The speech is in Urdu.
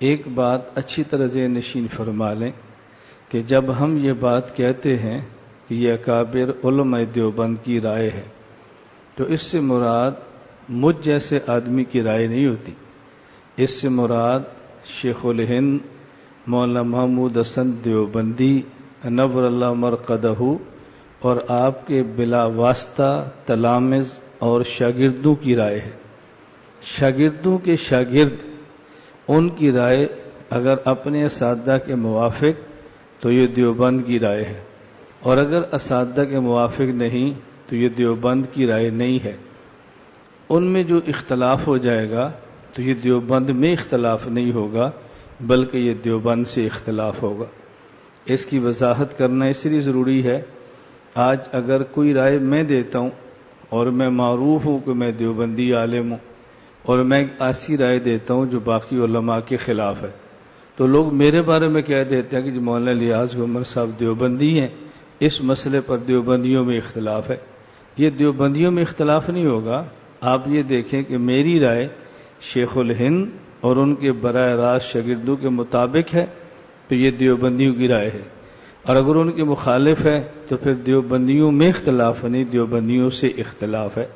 ایک بات اچھی طرح ذہن نشین فرما لیں کہ جب ہم یہ بات کہتے ہیں کہ یہ اکابر علماء دیوبند کی رائے ہے تو اس سے مراد مجھ جیسے آدمی کی رائے نہیں ہوتی. اس سے مراد شیخ الہند مولانا محمود حسن دیوبندی نور اللہ مرقدہ اور آپ کے بلا واسطہ تلامذ اور شاگردوں کی رائے ہے. شاگردوں کے شاگرد ان کی رائے اگر اپنے اساتذہ کے موافق تو یہ دیوبند کی رائے ہے، اور اگر اساتذہ کے موافق نہیں تو یہ دیوبند کی رائے نہیں ہے. ان میں جو اختلاف ہو جائے گا تو یہ دیوبند میں اختلاف نہیں ہوگا بلکہ یہ دیوبند سے اختلاف ہوگا. اس کی وضاحت کرنا اس لیے ضروری ہے. آج اگر کوئی رائے میں دیتا ہوں اور میں معروف ہوں کہ میں دیوبندی عالم ہوں اور میں ایسی رائے دیتا ہوں جو باقی علماء کے خلاف ہے تو لوگ میرے بارے میں کہہ دیتے ہیں کہ مولانا لیاز عمر صاحب دیوبندی ہیں، اس مسئلے پر دیوبندیوں میں اختلاف ہے. یہ دیوبندیوں میں اختلاف نہیں ہوگا. آپ یہ دیکھیں کہ میری رائے شیخ الہند اور ان کے براہ راست شاگردوں کے مطابق ہے تو یہ دیوبندیوں کی رائے ہے، اور اگر ان کے مخالف ہے تو پھر دیوبندیوں میں اختلاف نہیں، دیوبندیوں سے اختلاف ہے.